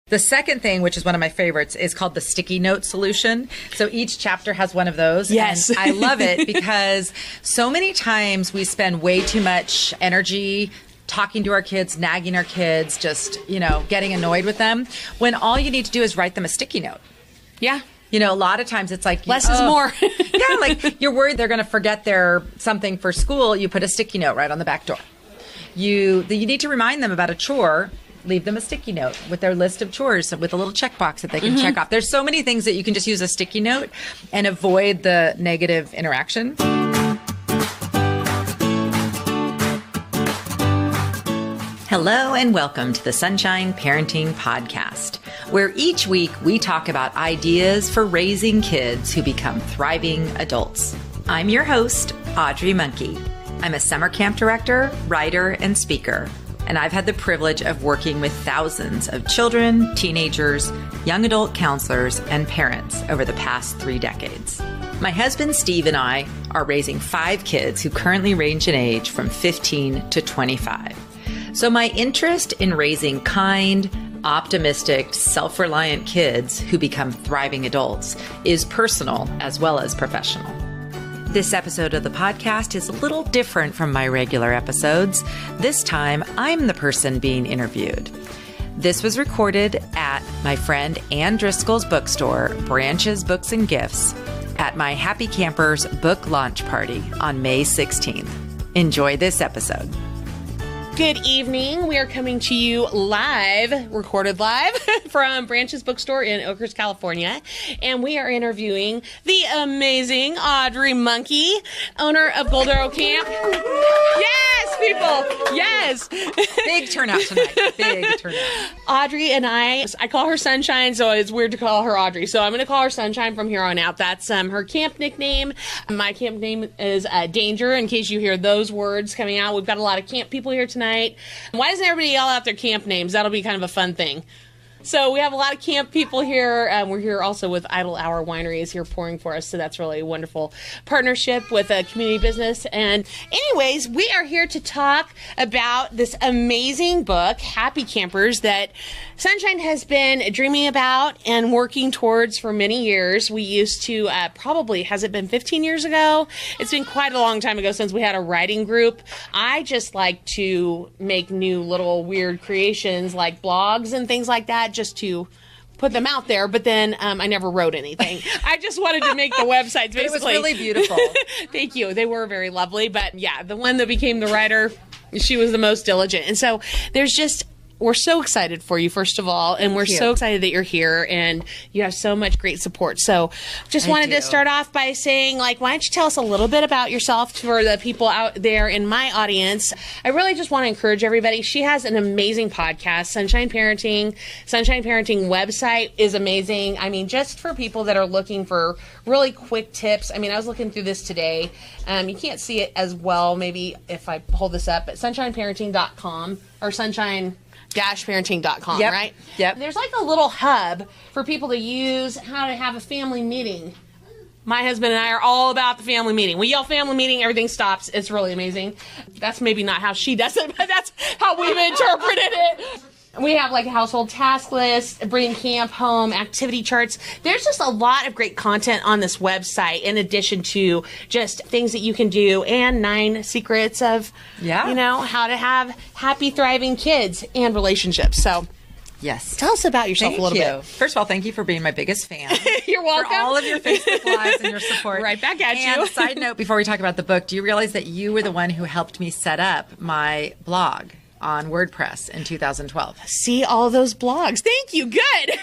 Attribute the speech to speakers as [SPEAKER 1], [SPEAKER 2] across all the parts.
[SPEAKER 1] The second thing, which is one of my favorites, is called the sticky note solution. So each chapter has one of those.
[SPEAKER 2] Yes.
[SPEAKER 1] And I love it because so many times we spend way too much energy talking to our kids, nagging our kids, just, getting annoyed with them, when all you need to do is write them a sticky note.
[SPEAKER 2] Yeah.
[SPEAKER 1] A lot of times it's like...
[SPEAKER 2] Less is more.
[SPEAKER 1] Yeah, like you're worried they're going to forget their something for school. You put a sticky note right on the back door. You need to remind them about a chore. Leave them a sticky note with their list of chores with a little checkbox that they can check off. There's so many things that you can just use a sticky note and avoid the negative interaction. Hello and welcome to the Sunshine Parenting Podcast, where each week we talk about ideas for raising kids who become thriving adults. I'm your host, Audrey Monkey. I'm a summer camp director, writer, and speaker. And I've had the privilege of working with thousands of children, teenagers, young adult counselors, and parents over the past 3 decades. My husband, Steve, and I are raising 5 kids who currently range in age from 15 to 25. So my interest in raising kind, optimistic, self-reliant kids who become thriving adults is personal as well as professional. This episode of the podcast is a little different from my regular episodes. This time, I'm the person being interviewed. This was recorded at my friend Anne Driscoll's bookstore, Branches Books and Gifts, at my Happy Campers book launch party on May 16th. Enjoy this episode.
[SPEAKER 2] Good evening. We are coming to you live, recorded live, from Branches Bookstore in Oakhurst, California. And we are interviewing the amazing Audrey Monkey, owner of Gold Arrow Camp. Yes, people. Yes.
[SPEAKER 1] Big turnout tonight. Big turnout.
[SPEAKER 2] Audrey and I call her Sunshine, so it's weird to call her Audrey. So I'm going to call her Sunshine from here on out. That's her camp nickname. My camp name is Danger, in case you hear those words coming out. We've got a lot of camp people here tonight. Why doesn't everybody yell out their camp names? That'll be kind of a fun thing. So we have a lot of camp people here. We're here also with Idle Hour Winery is here pouring for us. So that's really a wonderful partnership with a community business. And anyways, we are here to talk about this amazing book, Happy Campers, that Sunshine has been dreaming about and working towards for many years. We used to probably, has it been 15 years ago? It's been quite a long time ago since we had a writing group. I just like to make new little weird creations like blogs and things like that, just to put them out there, but then I never wrote anything. I just wanted to make the websites, basically.
[SPEAKER 1] It was really beautiful.
[SPEAKER 2] Thank you. They were very lovely, but yeah, the one that became the writer, she was the most diligent. And so there's just... We're so excited for you, first of all, and we're so excited that you're here, and you have so much great support. So just wanted to start off by saying, why don't you tell us a little bit about yourself for the people out there in my audience. I really just want to encourage everybody. She has an amazing podcast, Sunshine Parenting. Sunshine Parenting website is amazing. I mean, just for people that are looking for really quick tips. I mean, I was looking through this today. You can't see it as well, maybe if I hold this up, but sunshineparenting.com or sunshine-parenting.com, right?
[SPEAKER 1] Yep.
[SPEAKER 2] There's like a little hub for people to use how to have a family meeting. My husband and I are all about the family meeting. We yell family meeting, everything stops. It's really amazing. That's maybe not how she does it, but that's how we've interpreted it. We have like a household task list, bring camp home, activity charts. There's just a lot of great content on this website in addition to just things that you can do and 9 secrets of, how to have happy, thriving kids and relationships. So
[SPEAKER 1] yes.
[SPEAKER 2] Tell us about yourself a little bit.
[SPEAKER 1] First of all, thank you for being my biggest fan.
[SPEAKER 2] You're welcome.
[SPEAKER 1] For all of your Facebook Lives and your support.
[SPEAKER 2] Right back at you.
[SPEAKER 1] And side note, before we talk about the book, do you realize that you were the one who helped me set up my blog on WordPress in 2012?
[SPEAKER 2] See all those blogs. Thank you. Good.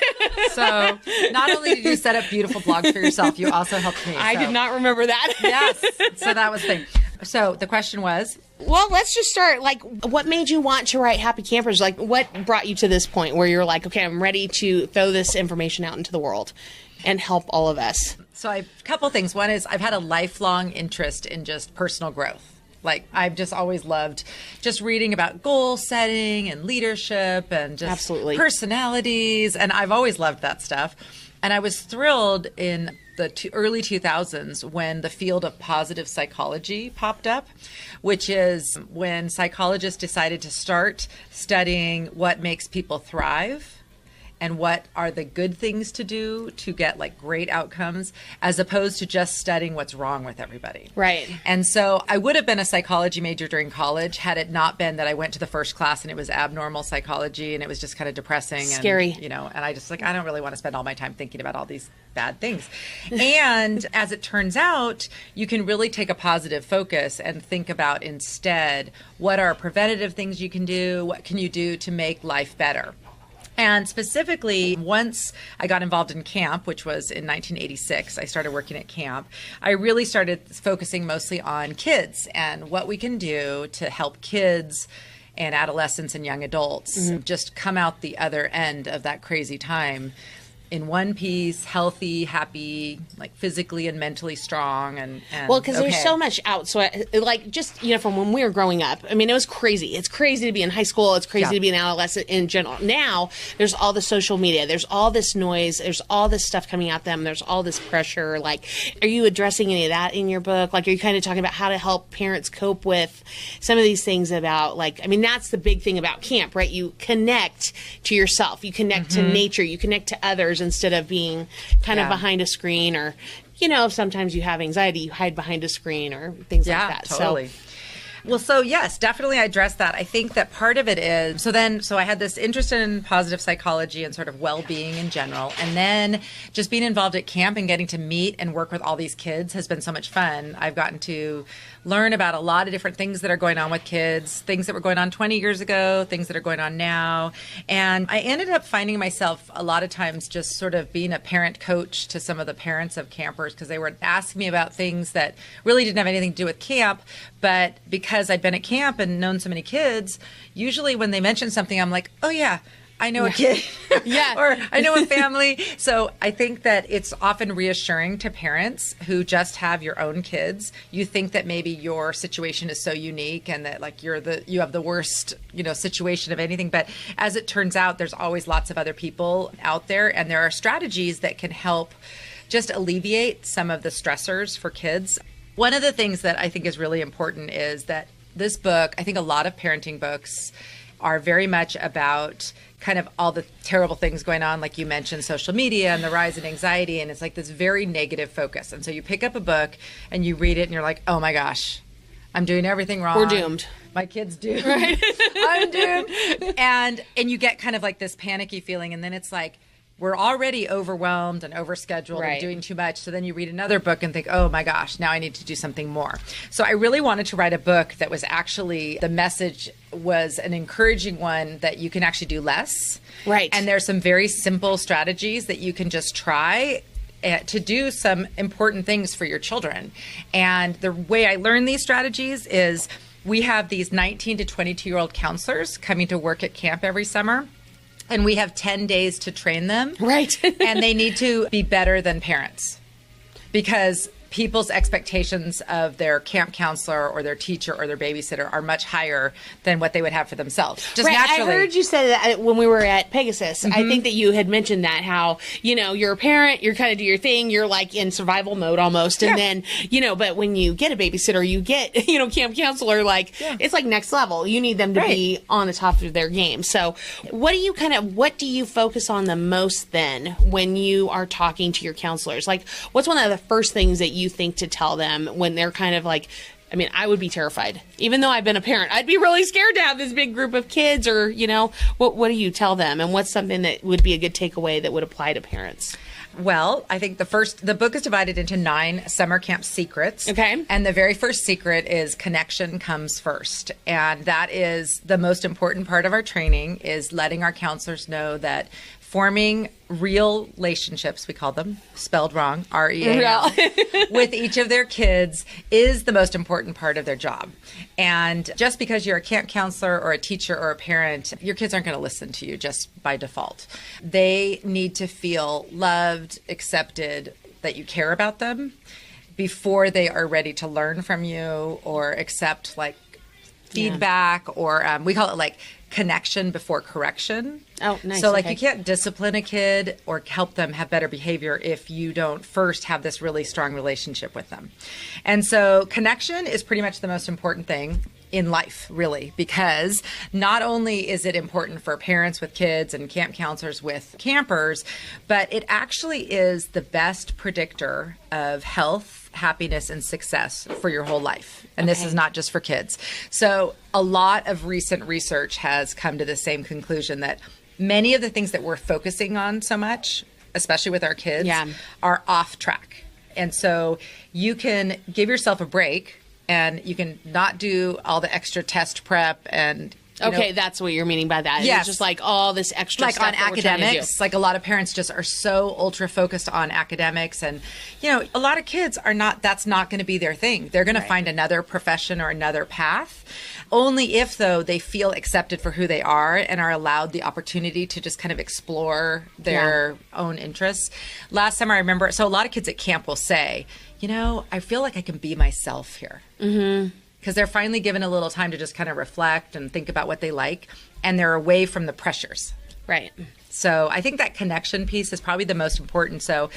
[SPEAKER 1] So not only did you set up beautiful blogs for yourself, you also helped me.
[SPEAKER 2] I did not remember that.
[SPEAKER 1] Yes. So that was the thing. So the question was?
[SPEAKER 2] Well, let's just start. What made you want to write Happy Campers? What brought you to this point where you're like, okay, I'm ready to throw this information out into the world and help all of us?
[SPEAKER 1] So a couple things. One is I've had a lifelong interest in just personal growth. I've just always loved just reading about goal setting and leadership and just personalities. And I've always loved that stuff. And I was thrilled in the early 2000s when the field of positive psychology popped up, which is when psychologists decided to start studying what makes people thrive and what are the good things to do to get like great outcomes, as opposed to just studying what's wrong with everybody.
[SPEAKER 2] Right.
[SPEAKER 1] And so I would have been a psychology major during college had it not been that I went to the first class and it was abnormal psychology and it was just kind of depressing.
[SPEAKER 2] Scary.
[SPEAKER 1] And, and I just I don't really want to spend all my time thinking about all these bad things. And as it turns out, you can really take a positive focus and think about instead, what are preventative things you can do? What can you do to make life better? And specifically, once I got involved in camp, which was in 1986, I started working at camp, I really started focusing mostly on kids and what we can do to help kids and adolescents and young adults just come out the other end of that crazy time in one piece, healthy, happy, like physically and mentally strong. And
[SPEAKER 2] well, because there's so much out. So like just, from when we were growing up, I mean, it was crazy. It's crazy to be in high school. It's crazy to be an adolescent in general. Now there's all the social media. There's all this noise. There's all this stuff coming at them. There's all this pressure. Like, are you addressing any of that in your book? Like, are you kind of talking about how to help parents cope with some of these things about that's the big thing about camp, right? You connect to yourself. You connect to nature. You connect to others instead of being kind of behind a screen, or if sometimes you have anxiety, you hide behind a screen or things like that.
[SPEAKER 1] Totally. So yes, definitely I addressed that. I think that part of it is, so I had this interest in positive psychology and sort of well-being in general. And then just being involved at camp and getting to meet and work with all these kids has been so much fun. I've gotten to learn about a lot of different things that are going on with kids, things that were going on 20 years ago, things that are going on now. And I ended up finding myself a lot of times just sort of being a parent coach to some of the parents of campers, because they were asking me about things that really didn't have anything to do with camp. But because I'd been at camp and known so many kids, usually when they mention something, I'm like, oh yeah, I know a kid. Or I know a family. So I think that it's often reassuring to parents who just have your own kids. You think that maybe your situation is so unique and that you have the worst, situation of anything. But as it turns out, there's always lots of other people out there, and there are strategies that can help just alleviate some of the stressors for kids. One of the things that I think is really important is that this book, I think a lot of parenting books are very much about kind of all the terrible things going on, like you mentioned, social media and the rise in anxiety, and it's like this very negative focus. And so you pick up a book and you read it and you're like, oh my gosh, I'm doing everything wrong.
[SPEAKER 2] We're doomed.
[SPEAKER 1] My kid's doomed. Right. I'm doomed. And you get kind of like this panicky feeling, and then it's like, we're already overwhelmed and overscheduled and doing too much. So then you read another book and think, oh my gosh, now I need to do something more. So I really wanted to write a book that was actually, the message was an encouraging one that you can actually do less.
[SPEAKER 2] Right.
[SPEAKER 1] And there's some very simple strategies that you can just try to do some important things for your children. And the way I learned these strategies is we have these 19 to 22-year-old counselors coming to work at camp every summer. And we have 10 days to train them.
[SPEAKER 2] Right.
[SPEAKER 1] And they need to be better than parents, because people's expectations of their camp counselor or their teacher or their babysitter are much higher than what they would have for themselves. Just naturally.
[SPEAKER 2] I heard you say that when we were at Pegasus. I think that you had mentioned that, how, you're a parent, you're kind of do your thing, you're like in survival mode almost. And then, but when you get a babysitter, you get, camp counselor, it's like next level. You need them to be on the top of their game. So what do you focus on the most then when you are talking to your counselors? Like, what's one of the first things that you think to tell them when they're kind of like, I would be terrified. Even though I've been a parent, I'd be really scared to have this big group of kids, or, what do you tell them? And what's something that would be a good takeaway that would apply to parents?
[SPEAKER 1] Well, I think the book is divided into 9 summer camp secrets.
[SPEAKER 2] Okay.
[SPEAKER 1] And the very first secret is connection comes first. And that is the most important part of our training, is letting our counselors know that forming real relationships, we call them, spelled wrong, R-E-A-L, with each of their kids is the most important part of their job. And just because you're a camp counselor or a teacher or a parent, your kids aren't going to listen to you just by default. They need to feel loved, accepted, that you care about them before they are ready to learn from you or accept feedback, or we call it connection before correction.
[SPEAKER 2] Oh, nice.
[SPEAKER 1] So you can't discipline a kid or help them have better behavior if you don't first have this really strong relationship with them. And so connection is pretty much the most important thing. in life, really, because not only is it important for parents with kids and camp counselors with campers, but it actually is the best predictor of health, happiness, and success for your whole life. And this is not just for kids. So a lot of recent research has come to the same conclusion that many of the things that we're focusing on so much, especially with our kids, are off track. And so you can give yourself a break and you can not do all the extra test prep and
[SPEAKER 2] that's what you're meaning by that.
[SPEAKER 1] Yes.
[SPEAKER 2] It's just like all this extra stuff
[SPEAKER 1] on
[SPEAKER 2] that we're trying to do.
[SPEAKER 1] academics. Like a lot of parents just are so ultra focused on academics, and a lot of kids are not. That's not going to be their thing. They're going to find another profession or another path. Only if, though, they feel accepted for who they are and are allowed the opportunity to just kind of explore their own interests. Last time I remember, so a lot of kids at camp will say, I feel like I can be myself here. Mm-hmm. Because they're finally given a little time to just kind of reflect and think about what they like, and they're away from the pressures.
[SPEAKER 2] Right.
[SPEAKER 1] So I think that connection piece is probably the most important. So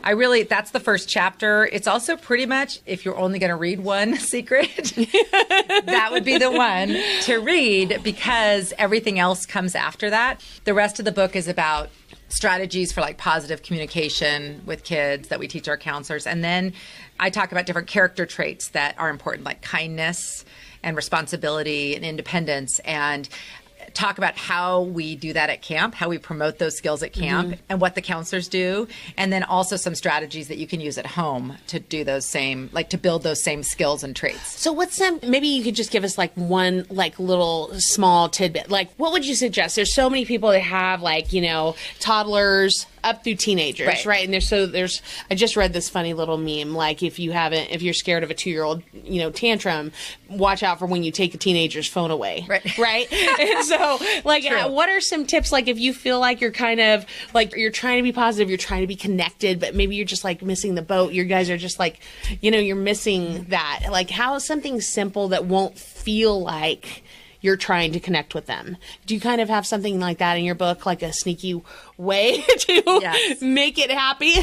[SPEAKER 1] that's the first chapter. It's also pretty much, if you're only going to read one secret, that would be the one to read, because everything else comes after that. The rest of the book is about strategies for like positive communication with kids that we teach our counselors. And then I talk about different character traits that are important, like kindness and responsibility and independence, and talk about how we do that at camp, how we promote those skills at camp, and what the counselors do, and then also some strategies that you can use at home to do those same, like to build those same skills and traits.
[SPEAKER 2] So what's some, maybe you could just give us like one like little small tidbit. Like what would you suggest? There's so many people that have like, toddlers up through teenagers, right? And I just read this funny little meme, like if you're scared of a 2-year-old, tantrum, watch out for when you take a teenager's phone away. Right. And so like, what are some tips? Like if you feel like you're kind of like, you're trying to be positive, you're trying to be connected, but maybe you're just like missing the boat. You guys are just like, you're missing that. Like how is something simple that won't feel like you're trying to connect with them? Do you kind of have something like that in your book, like a sneaky way to make it happy?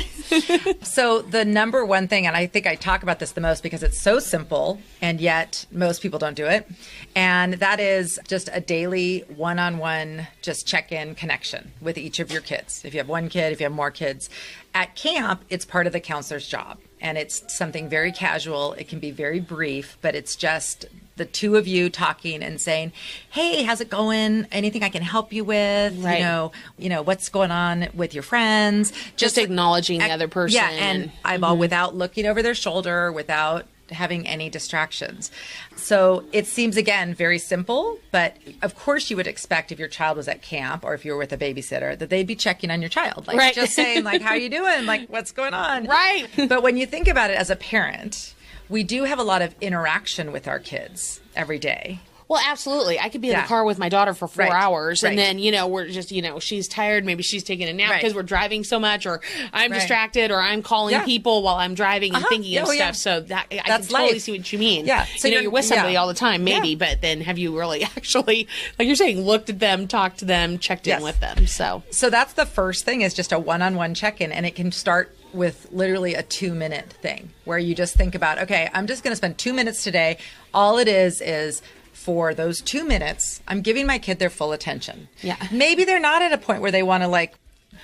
[SPEAKER 1] So the number one thing, and I think I talk about this the most because it's so simple and yet most people don't do it, and that is just a daily one-on-one just check-in connection with each of your kids. If you have one kid, if you have more kids. At camp, it's part of the counselor's job, and it's something very casual. It can be very brief, but it's just the two of you talking and saying, hey, how's it going? Anything I can help you with?
[SPEAKER 2] Right.
[SPEAKER 1] What's going on with your friends?
[SPEAKER 2] Just acknowledging the other person.
[SPEAKER 1] Yeah, and eyeball without looking over their shoulder, without having any distractions. So it seems, again, very simple, but of course you would expect if your child was at camp or if you were with a babysitter that they'd be checking on your child. Like just saying, like, how are you doing? Like, what's going on?
[SPEAKER 2] Right.
[SPEAKER 1] But when you think about it as a parent, we do have a lot of interaction with our kids every day.
[SPEAKER 2] Well, absolutely. I could be in the car with my daughter for 4 hours and then, we're just, she's tired. Maybe she's taking a nap because we're driving so much, or I'm distracted, or I'm calling people while I'm driving and thinking of stuff. So I can totally see what you mean.
[SPEAKER 1] Yeah.
[SPEAKER 2] So you're with somebody all the time, maybe, but then have you really actually, like you're saying, looked at them, talked to them, checked in with them? So
[SPEAKER 1] that's the first thing, is just a one-on-one check-in, and it can start with literally a 2-minute thing where you just think about, okay, I'm just going to spend 2 minutes today. All it is for those 2 minutes, I'm giving my kid their full attention.
[SPEAKER 2] Yeah.
[SPEAKER 1] Maybe they're not at a point where they want to like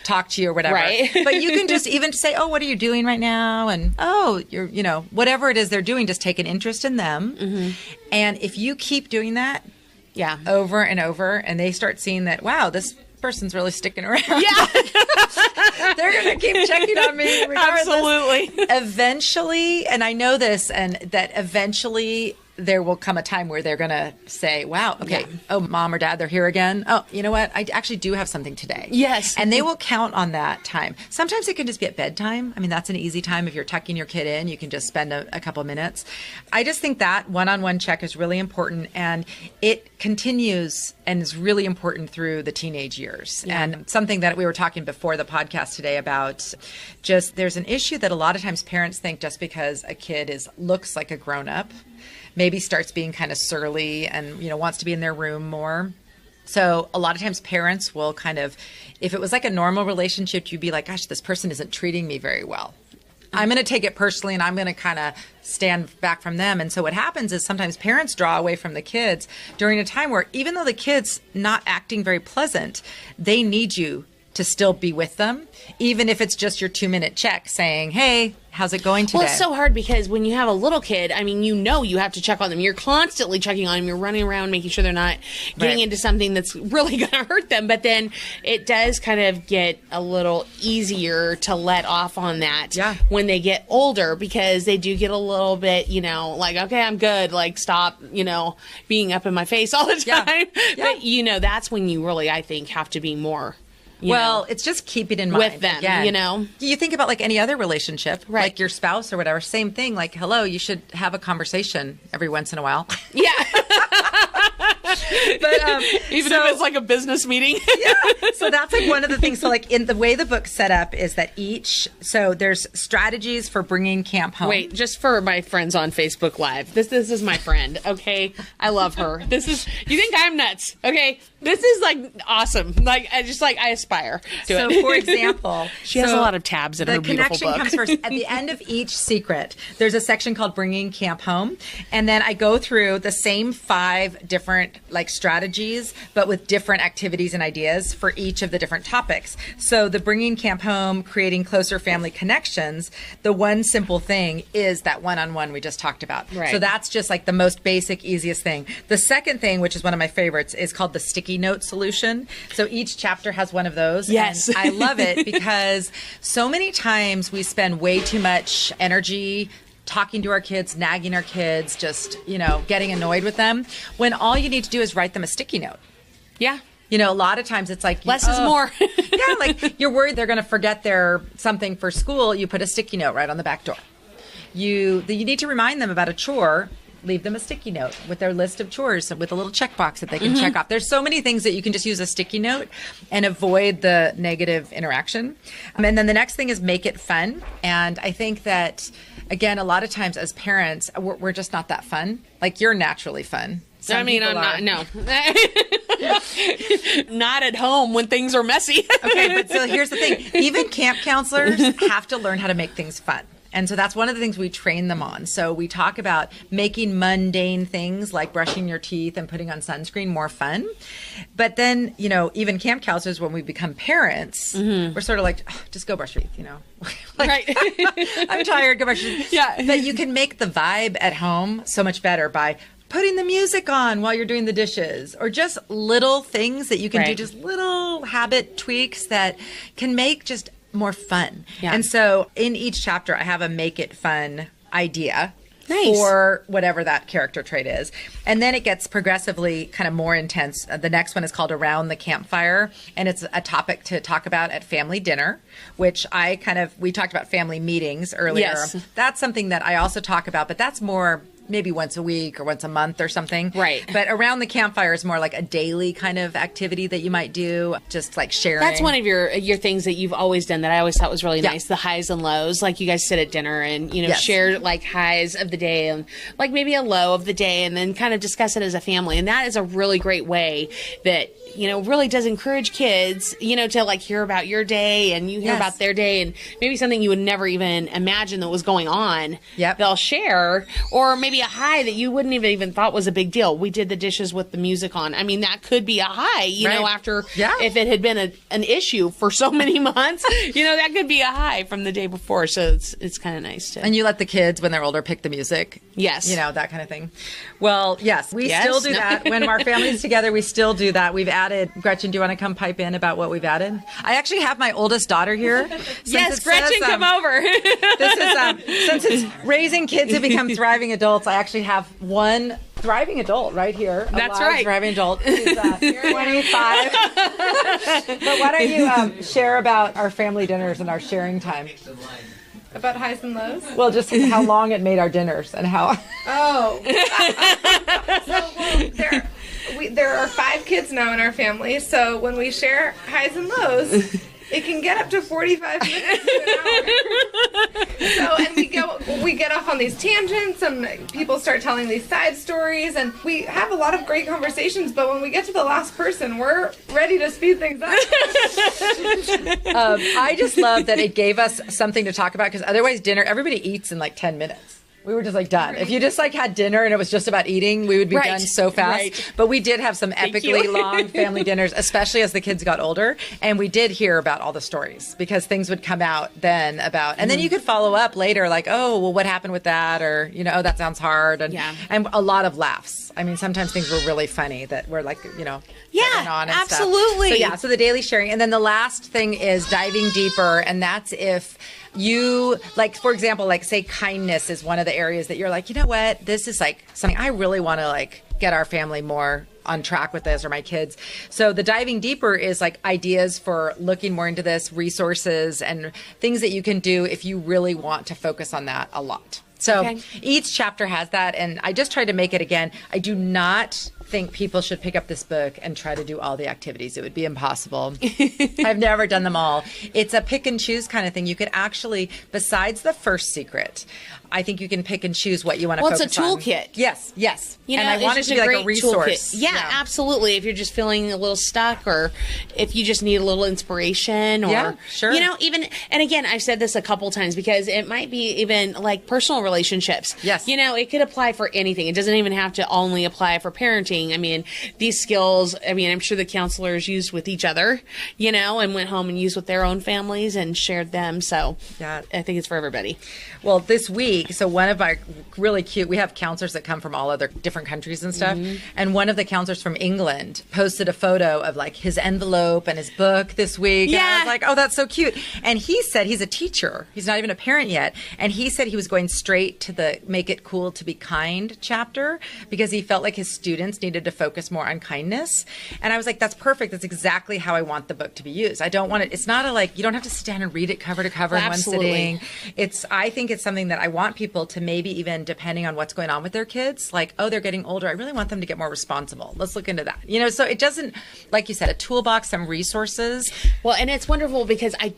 [SPEAKER 1] talk to you or whatever.
[SPEAKER 2] Right.
[SPEAKER 1] But you can just even say, oh, what are you doing right now? And, oh, you're, whatever it is they're doing, just take an interest in them. Mm-hmm. And if you keep doing that over and over, and they start seeing that, wow, this person's really sticking around.
[SPEAKER 2] Yeah.
[SPEAKER 1] They're going to keep checking on me regardless.
[SPEAKER 2] Absolutely.
[SPEAKER 1] Eventually, and I know this, and that eventually there will come a time where they're going to say, wow, okay, oh, mom or dad, they're here again. Oh, you know what? I actually do have something today.
[SPEAKER 2] Yes.
[SPEAKER 1] And they will count on that time. Sometimes it can just be at bedtime. I mean, that's an easy time. If you're tucking your kid in, you can just spend a couple minutes. I just think that one-on-one check is really important, and it continues and is really important through the teenage years. Yeah. And something that we were talking before the podcast today about, just there's an issue that a lot of times parents think just because a kid looks like a grown-up, maybe starts being kind of surly and, wants to be in their room more. So a lot of times parents will kind of, if it was like a normal relationship, you'd be like, gosh, this person isn't treating me very well. I'm going to take it personally and I'm going to kind of stand back from them. And so what happens is sometimes parents draw away from the kids during a time where even though the kid's not acting very pleasant, they need you to still be with them, even if it's just your 2-minute check saying, hey, how's it going today?
[SPEAKER 2] Well, it's so hard because when you have a little kid, I mean, you have to check on them. You're constantly checking on them. You're running around making sure they're not getting into something that's really going to hurt them. But then it does kind of get a little easier to let off on that when they get older, because they do get a little bit, like, okay, I'm good. Like, stop, being up in my face all the time. Yeah. But, that's when you really, I think, have to be more.
[SPEAKER 1] It's just keep it in mind
[SPEAKER 2] with them,
[SPEAKER 1] again. You think about like any other relationship, like your spouse or whatever, same thing. Like, hello, you should have a conversation every once in a while.
[SPEAKER 2] Yeah. But even if it's like a business meeting.
[SPEAKER 1] So that's like one of the things. So like in the way the book's set up is that there's strategies for bringing camp home.
[SPEAKER 2] Wait, just for my friends on Facebook Live. This is my friend, okay? I love her. You think I'm nuts, okay? This is like awesome. Like I aspire to it.
[SPEAKER 1] So for example,
[SPEAKER 2] she has a lot of tabs in her beautiful book.
[SPEAKER 1] The connection comes first. At the end of each secret, there's a section called Bringing Camp Home. And then I go through the same 5 different like strategies, but with different activities and ideas for each of the different topics. So the Bringing Camp Home, creating closer family connections, the one simple thing is that one-on-one we just talked about.
[SPEAKER 2] Right.
[SPEAKER 1] So that's just like the most basic, easiest thing. The second thing, which is one of my favorites, is called the sticky note solution. So each chapter has one of those.
[SPEAKER 2] Yes.
[SPEAKER 1] And I love it because so many times we spend way too much energy talking to our kids, nagging our kids, just, getting annoyed with them, when all you need to do is write them a sticky note.
[SPEAKER 2] Yeah.
[SPEAKER 1] A lot of times it's like...
[SPEAKER 2] less is more.
[SPEAKER 1] Like you're worried they're going to forget something for school. You put a sticky note right on the back door. You need to remind them about a chore. Leave them a sticky note with their list of chores with a little checkbox that they can check off. There's so many things that you can just use a sticky note and avoid the negative interaction. And then the next thing is make it fun. And I think that, again, a lot of times as parents, we're just not that fun. Like, you're naturally fun.
[SPEAKER 2] I'm not. No. Not at home when things are messy.
[SPEAKER 1] Okay, but so here's the thing. Even camp counselors have to learn how to make things fun. And so that's one of the things we train them on. So we talk about making mundane things like brushing your teeth and putting on sunscreen more fun. But then, even camp counselors, when we become parents, we're sort of like, just go brush your teeth, like,
[SPEAKER 2] right.
[SPEAKER 1] I'm tired, go brush your teeth.
[SPEAKER 2] Yeah.
[SPEAKER 1] But you can make the vibe at home so much better by putting the music on while you're doing the dishes, or just little things that you can do, just little habit tweaks that can make just more fun. Yeah. And so in each chapter, I have a make it fun idea for whatever that character trait is. And then it gets progressively kind of more intense. The next one is called Around the Campfire, and it's a topic to talk about at family dinner, which we talked about family meetings earlier.
[SPEAKER 2] Yes.
[SPEAKER 1] That's something that I also talk about, but that's more maybe once a week or once a month or something.
[SPEAKER 2] Right.
[SPEAKER 1] But Around the Campfire is more like a daily kind of activity that you might do, just like sharing.
[SPEAKER 2] That's one of your things that you've always done that I always thought was really nice, the highs and lows. Like you guys sit at dinner and, share like highs of the day and like maybe a low of the day, and then kind of discuss it as a family. And that is a really great way that, really does encourage kids, to like hear about your day and you hear about their day, and maybe something you would never even imagine that was going on.
[SPEAKER 1] Yep.
[SPEAKER 2] They'll share, or maybe a high that you wouldn't even thought was a big deal. We did the dishes with the music on. I mean, that could be a high, after if it had been an issue for so many months, that could be a high from the day before. So it's kind of nice to.
[SPEAKER 1] And you let the kids, when they're older, pick the music.
[SPEAKER 2] Yes.
[SPEAKER 1] That kind of thing. Well, yes, we still do that. When our family's together, we still do that. We've added, Gretchen, do you want to come pipe in about what we've added? I actually have my oldest daughter here.
[SPEAKER 2] Yes, Gretchen, come over.
[SPEAKER 1] This is, since it's raising kids who become thriving adults, I actually have one thriving adult right here.
[SPEAKER 2] That's right.
[SPEAKER 1] Thriving adult. She's 25. But why don't you share about our family dinners and our sharing time?
[SPEAKER 3] About highs and lows?
[SPEAKER 1] Well, just how long it made our dinners and how.
[SPEAKER 3] Oh. There are 5 kids now in our family, so when we share highs and lows, it can get up to 45 minutes to an hour. And we get off on these tangents and people start telling these side stories and we have a lot of great conversations, but when we get to the last person, we're ready to speed things up.
[SPEAKER 1] I just love that it gave us something to talk about, because otherwise dinner, everybody eats in like 10 minutes. We were just like done. If you just like had dinner and it was just about eating, we would be done so fast. Right. But we did have some epically long family dinners, especially as the kids got older. And we did hear about all the stories because things would come out then about, and then you could follow up later like, oh, well, what happened with that? Or, you know, oh, that sounds hard. And, and a lot of laughs. I mean, sometimes things were really funny that were like, you know, on and
[SPEAKER 2] absolutely.
[SPEAKER 1] stuff. So the daily sharing. And then the last thing is diving deeper. And that's if you, like, for example, like say kindness is one of the areas that you're like, you know what, this is like something I really want to like get our family more on track with this, or my kids. So the diving deeper is like ideas for looking more into this, resources and things that you can do if you really want to focus on that a lot. So each chapter has that. And I just tried to make it again. I do not think people should pick up this book and try to do all the activities. It would be impossible. I've never done them all. It's a pick and choose kind of thing. You could actually, besides the first secret, I think you can pick and choose what you want to focus on.
[SPEAKER 2] Well, it's a toolkit.
[SPEAKER 1] Yes, yes.
[SPEAKER 2] You know,
[SPEAKER 1] and I want it to be like a resource.
[SPEAKER 2] Yeah, absolutely. If you're just feeling a little stuck, or if you just need a little inspiration, or, you know, even, and again, I've said this a couple times because it might be even like personal relationships.
[SPEAKER 1] Yes.
[SPEAKER 2] You know, it could apply for anything. It doesn't even have to only apply for parenting. I mean, these skills, I mean, I'm sure the counselors used with each other, you know, and went home and used with their own families and shared them. So I think it's for everybody.
[SPEAKER 1] Well, this week, so one of our really cute, we have counselors that come from all other different countries and stuff. And one of the counselors from England posted a photo of like his envelope and his book this week. Yeah. And I was like, oh, that's so cute. And he said he's a teacher. He's not even a parent yet. And he said he was going straight to the Make It Cool to Be Kind chapter because he felt like his students needed to focus more on kindness. And I was like, that's perfect. That's exactly how I want the book to be used. I don't want it. It's not a like, you don't have to sit down and read it cover to cover in one sitting. I think it's something that I want people to maybe even, depending on what's going on with their kids, like, oh, they're getting older. I really want them to get more responsible. Let's look into that. You know, so it doesn't, like you said, a toolbox, some resources.
[SPEAKER 2] Well, and it's wonderful because I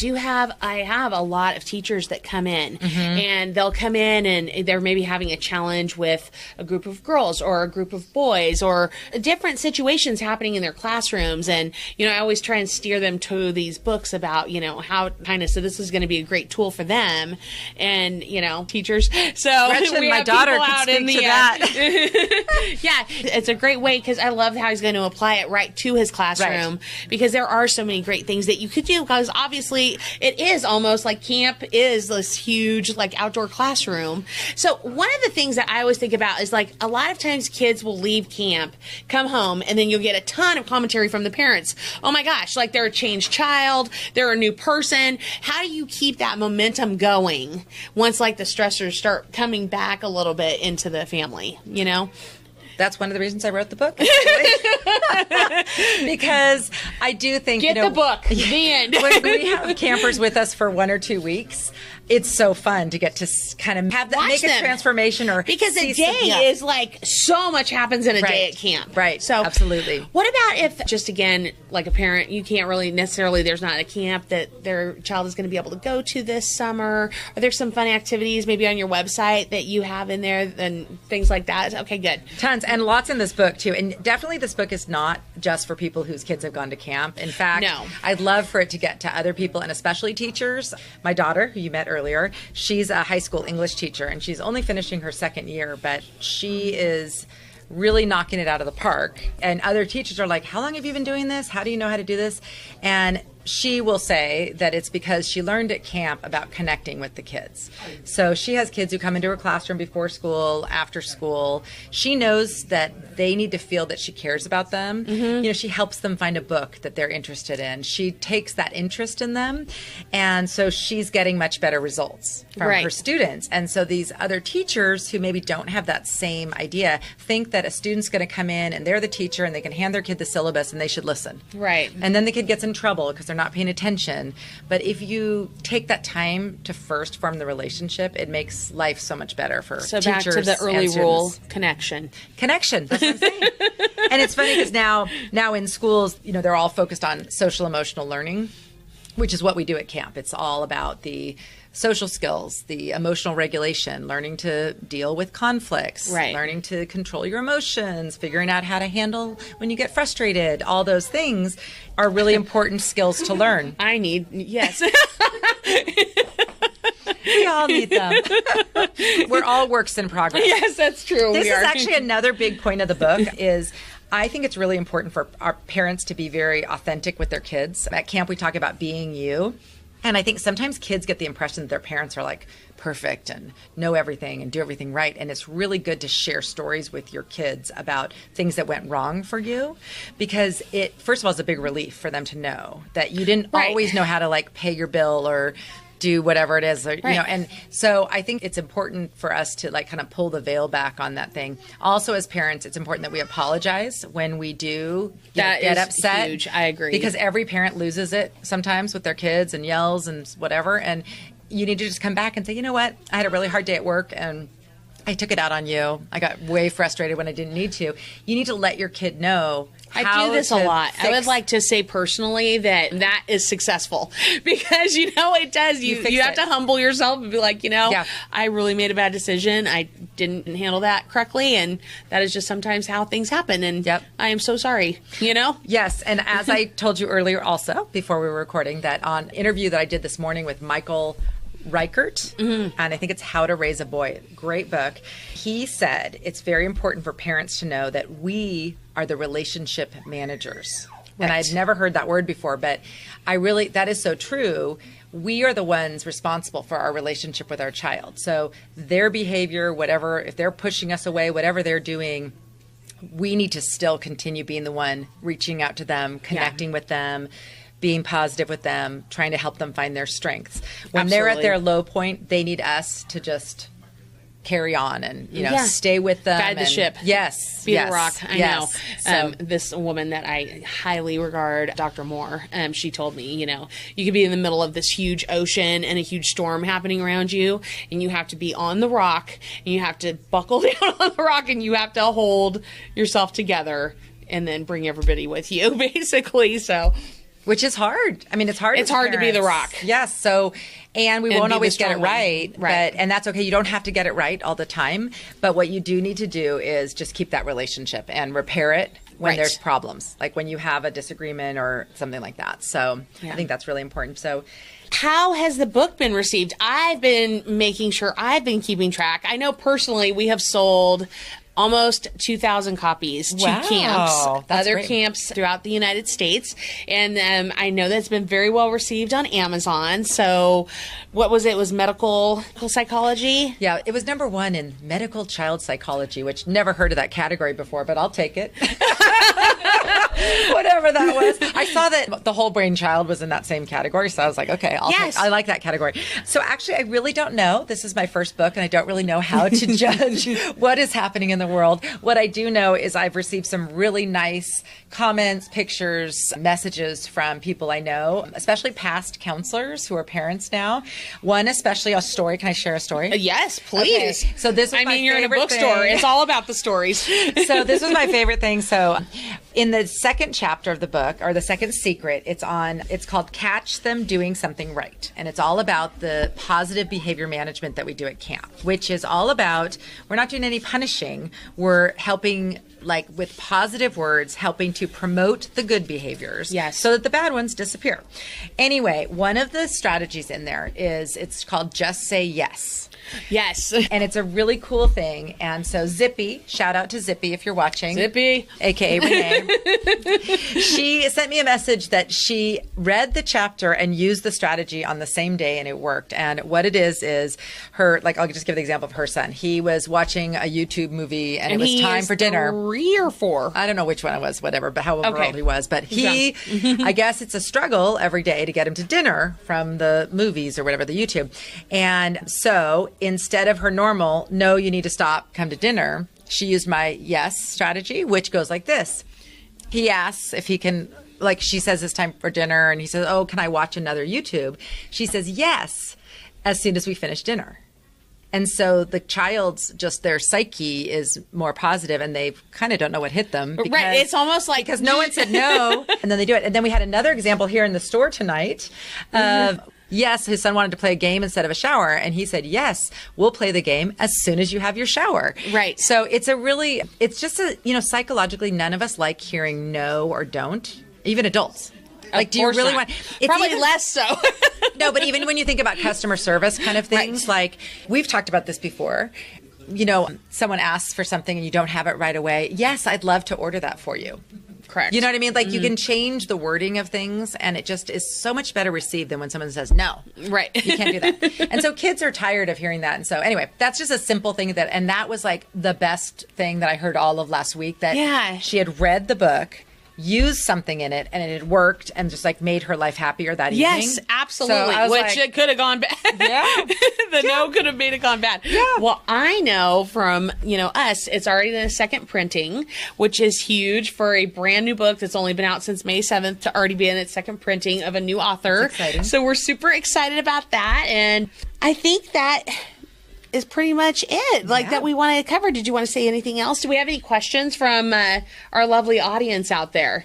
[SPEAKER 2] have a lot of teachers that come in and they'll come in and they're maybe having a challenge with a group of girls or a group of boys or different situations happening in their classrooms. And, you know, I always try and steer them to these books about, you know, how kindness. So this is going to be a great tool for them. And, you know, teachers. So
[SPEAKER 1] Gretchen, my daughter, could speak to that.
[SPEAKER 2] Yeah, it's a great way because I love how he's going to apply it right to his classroom because there are so many great things that you could do because obviously it is almost like camp is this huge like outdoor classroom. So one of the things that I always think about is like a lot of times kids will leave camp, come home, and then you'll get a ton of commentary from the parents. Oh my gosh, like they're a changed child, they're a new person. How do you keep that momentum going once like the stressors start coming back a little bit into the family, you know?
[SPEAKER 1] That's one of the reasons I wrote the book. Because I do think,
[SPEAKER 2] Get the book. The end.
[SPEAKER 1] When we have campers with us for 1 or 2 weeks, it's so fun to get to kind of have that, make a transformation, or
[SPEAKER 2] because a day is like so much happens in a day at camp.
[SPEAKER 1] Right.
[SPEAKER 2] So
[SPEAKER 1] absolutely.
[SPEAKER 2] What about if just again, like a parent, you can't really necessarily, there's not a camp that their child is going to be able to go to this summer. Are there some fun activities maybe on your website that you have in there and things like that? Okay, good.
[SPEAKER 1] Tons and lots in this book too. And definitely this book is not just for people whose kids have gone to camp. In fact, I'd love for it to get to other people and especially teachers. My daughter, who you met earlier, she's a high school English teacher and she's only finishing her 2nd year, but she is really knocking it out of the park. And other teachers are like, how long have you been doing this? How do you know how to do this? And she will say that it's because she learned at camp about connecting with the kids. So she has kids who come into her classroom before school, after school. She knows that they need to feel that she cares about them. You know, she helps them find a book that they're interested in. She takes that interest in them. And so she's getting much better results from her students. And so these other teachers who maybe don't have that same idea think that a student's going to come in and they're the teacher and they can hand their kid the syllabus and they should listen.
[SPEAKER 2] Right.
[SPEAKER 1] And then the kid gets in trouble because they're not paying attention. But if you take that time to first form the relationship, it makes life so much better for teachers.
[SPEAKER 2] So back to the early rule, connection.
[SPEAKER 1] Connection. That's what I'm saying. And it's funny because now in schools, you know, they're all focused on social emotional learning. which is what we do at camp. It's all about the social skills, the emotional regulation, learning to deal with conflicts, learning to control your emotions, figuring out how to handle when you get frustrated. All those things are really important skills to learn.
[SPEAKER 2] Yes.
[SPEAKER 1] We all need them. We're all works in progress.
[SPEAKER 2] Yes, that's true.
[SPEAKER 1] This is actually another big point of the book is I think it's really important for our parents to be very authentic with their kids. At camp, we talk about being you. And I think sometimes kids get the impression that their parents are like perfect and know everything and do everything right. And it's really good to share stories with your kids about things that went wrong for you, because it, first of all, is a big relief for them to know that you didn't always know how to like pay your bill or do whatever it is, or, you know, and so I think it's important for us to like kind of pull the veil back on that thing. Also, as parents, it's important that we apologize when we do get upset.
[SPEAKER 2] Huge. I agree.
[SPEAKER 1] Because every parent loses it sometimes with their kids and yells and whatever. And you need to just come back and say, you know what? I had a really hard day at work and I took it out on you. I got way frustrated when I didn't need to. You need to let your kid know.
[SPEAKER 2] I do this a lot. I would like to say personally that is successful because, you know, it does. You have to humble yourself and be like, you know, I really made a bad decision. I didn't handle that correctly. And that is just sometimes how things happen. And I am so sorry, you know?
[SPEAKER 1] Yes. And as I told you earlier also, before we were recording, that on interview that I did this morning with Michael Reichert, and I think it's How to Raise a Boy. Great book. He said it's very important for parents to know that we are the relationship managers. And I'd never heard that word before, but that is so true. We are the ones responsible for our relationship with our child. So their behavior, whatever, if they're pushing us away, whatever they're doing, we need to still continue being the one reaching out to them, connecting with them, being positive with them, trying to help them find their strengths. When they're at their low point, they need us to just carry on and, you know, stay with them.
[SPEAKER 2] Guide the ship.
[SPEAKER 1] Yes.
[SPEAKER 2] Be the rock. I know.
[SPEAKER 1] So,
[SPEAKER 2] this woman that I highly regard, Dr. Moore, she told me, you know, you could be in the middle of this huge ocean and a huge storm happening around you, and you have to be on the rock, and you have to buckle down on the rock, and you have to hold yourself together and then bring everybody with you, basically. So...
[SPEAKER 1] Which is hard. I mean, it's hard.
[SPEAKER 2] It's hard to be the rock.
[SPEAKER 1] Yes. So, and we won't always get it right. And that's okay. You don't have to get it right all the time. But what you do need to do is just keep that relationship and repair it when there's problems, like when you have a disagreement or something like that. So I think that's really important. So
[SPEAKER 2] how has the book been received? I've been making sure I've been keeping track. I know personally we have sold almost 2,000 copies to camps, other camps throughout the United States. And I know that's been very well received on Amazon. So what was it? It was medical psychology?
[SPEAKER 1] Yeah, it was #1 in medical child psychology, which never heard of that category before, but I'll take it. Whatever that was. I saw that the whole brain child was in that same category, so I was like, okay, I like that category. So actually, I really don't know. This is my first book, and I don't really know how to judge what is happening in the world. What I do know is I've received some really nice comments, pictures, messages from people I know, especially past counselors who are parents now. One especially, a story. Can I share a story?
[SPEAKER 2] Yes, please.
[SPEAKER 1] Okay. So this was
[SPEAKER 2] you're in a bookstore.
[SPEAKER 1] Thing.
[SPEAKER 2] It's all about the stories.
[SPEAKER 1] So this was my favorite thing. So in the second chapter of the book, or the second secret, it's called Catch Them Doing Something Right. And it's all about the positive behavior management that we do at camp, which is all about, we're not doing any punishing. We're helping, like with positive words, helping to promote the good behaviors so that the bad ones disappear. Anyway, one of the strategies in there it's called Just Say Yes.
[SPEAKER 2] Yes.
[SPEAKER 1] And it's a really cool thing. And so Zippy, shout out to Zippy if you're watching.
[SPEAKER 2] Zippy.
[SPEAKER 1] AKA Renee. She sent me a message that she read the chapter and used the strategy on the same day, and it worked. And what it is her, like, I'll just give the example of her son. He was watching a YouTube movie and it was time for dinner.
[SPEAKER 2] 3 or 4.
[SPEAKER 1] I don't know which one it was, whatever, but however old he was. But I guess it's a struggle every day to get him to dinner from the movies or whatever, the YouTube. And so instead of her normal, no, you need to stop, come to dinner, she used my yes strategy, which goes like this. He asks if he can, like she says it's time for dinner, and he says, oh, can I watch another YouTube? She says yes as soon as we finish dinner. And so the child's just their psyche is more positive, and they kind of don't know what hit them. Because,
[SPEAKER 2] right. It's almost like
[SPEAKER 1] because no one said no, and then they do it. And then we had another example here in the store tonight of yes, his son wanted to play a game instead of a shower, and he said, yes, we'll play the game as soon as you have your shower.
[SPEAKER 2] Right.
[SPEAKER 1] So it's just psychologically, none of us like hearing no or don't, even adults. Like, do you really want?
[SPEAKER 2] Probably less so.
[SPEAKER 1] No, but even when you think about customer service kind of things, like we've talked about this before. Someone asks for something and you don't have it right away. Yes, I'd love to order that for you.
[SPEAKER 2] Correct.
[SPEAKER 1] You know what I mean? Like you can change the wording of things, and it just is so much better received than when someone says no.
[SPEAKER 2] Right.
[SPEAKER 1] You can't do that. And so kids are tired of hearing that. And so anyway, that's just a simple thing and that was like the best thing that I heard all of last week, that she had read the book, used something in it, and it had worked and just like made her life happier that evening.
[SPEAKER 2] Yes, absolutely.
[SPEAKER 1] So
[SPEAKER 2] which it could have gone bad.
[SPEAKER 1] Yeah.
[SPEAKER 2] No could have made it gone bad.
[SPEAKER 1] Yeah.
[SPEAKER 2] Well, I know from, us, it's already in a second printing, which is huge for a brand new book that's only been out since May 7th to already be in its second printing of a new author.
[SPEAKER 1] That's exciting.
[SPEAKER 2] So we're super excited about that. And I think that is pretty much it that we want to cover. Did you want to say anything else? Do we have any questions from our lovely audience out there?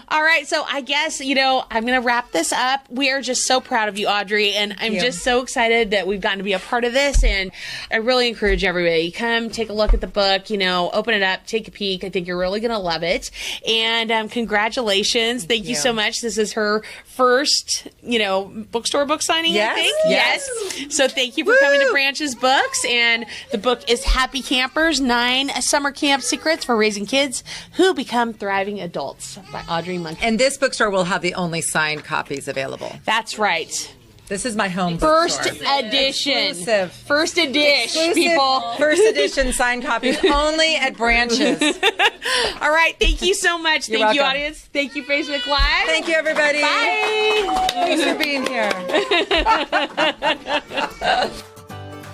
[SPEAKER 2] All right, so I guess, I'm going to wrap this up. We are just so proud of you, Audrey, and I'm just so excited that we've gotten to be a part of this, and I really encourage everybody, come take a look at the book, open it up, take a peek. I think you're really going to love it, and congratulations. Thank you so much. This is her first, bookstore book signing, I think.
[SPEAKER 1] Yes.
[SPEAKER 2] So thank you for coming to Branches Books, and the book is Happy Campers, 9 Summer Camp Secrets for Raising Kids Who Become Thriving Adults by Audrey Monkey.
[SPEAKER 1] And this bookstore will have the only signed copies available.
[SPEAKER 2] That's right.
[SPEAKER 1] This is my home
[SPEAKER 2] First
[SPEAKER 1] bookstore.
[SPEAKER 2] edition.
[SPEAKER 1] Exclusive.
[SPEAKER 2] First edition, people.
[SPEAKER 1] First edition signed copies only at Branches.
[SPEAKER 2] All right. Thank you so much.
[SPEAKER 1] You're
[SPEAKER 2] Thank you,
[SPEAKER 1] welcome.
[SPEAKER 2] audience. Thank you, Facebook Live.
[SPEAKER 1] Thank you, everybody.
[SPEAKER 2] Bye.
[SPEAKER 1] Thanks for being here.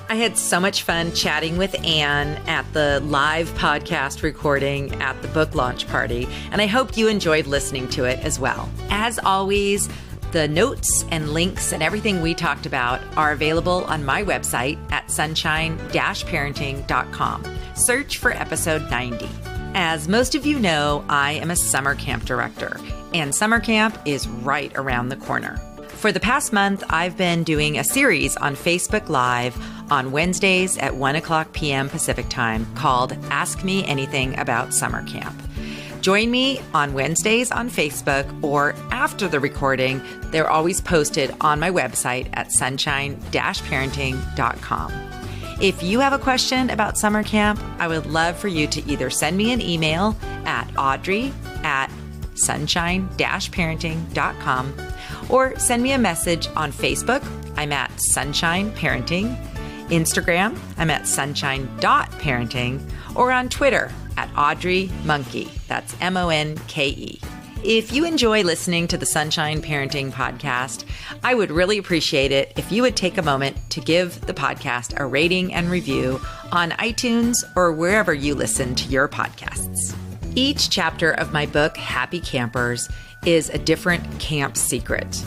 [SPEAKER 1] I had so much fun chatting with Anne at the live podcast recording at the book launch party, and I hope you enjoyed listening to it as well. As always, the notes and links and everything we talked about are available on my website at sunshine-parenting.com. Search for episode 90. As most of you know, I am a summer camp director, and summer camp is right around the corner. For the past month, I've been doing a series on Facebook Live on Wednesdays at 1:00 p.m. Pacific Time called Ask Me Anything About Summer Camp. Join me on Wednesdays on Facebook, or after the recording, they're always posted on my website at sunshine-parenting.com. If you have a question about summer camp, I would love for you to either send me an email at audrey@sunshine-parenting.com or send me a message on Facebook. I'm at Sunshine Parenting. Instagram, I'm at sunshine.parenting, or on Twitter at Audrey Monkey. That's Monke. If you enjoy listening to the Sunshine Parenting podcast, I would really appreciate it if you would take a moment to give the podcast a rating and review on iTunes or wherever you listen to your podcasts. Each chapter of my book, Happy Campers, is a different camp secret.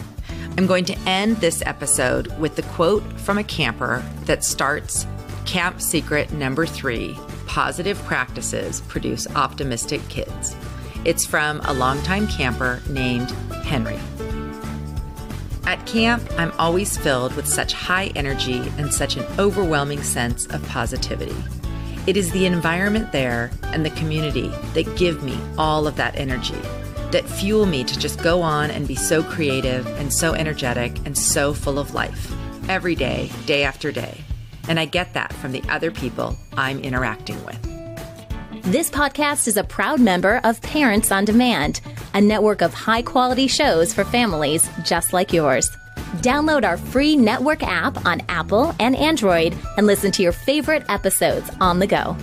[SPEAKER 1] I'm going to end this episode with the quote from a camper that starts Camp Secret number 3, Positive Practices Produce Optimistic Kids. It's from a longtime camper named Henry. At camp, I'm always filled with such high energy and such an overwhelming sense of positivity. It is the environment there and the community that give me all of that energy, that fuel me to just go on and be so creative and so energetic and so full of life every day, day after day. And I get that from the other people I'm interacting with.
[SPEAKER 4] This podcast is a proud member of Parents on Demand, a network of high-quality shows for families just like yours. Download our free network app on Apple and Android and listen to your favorite episodes on the go.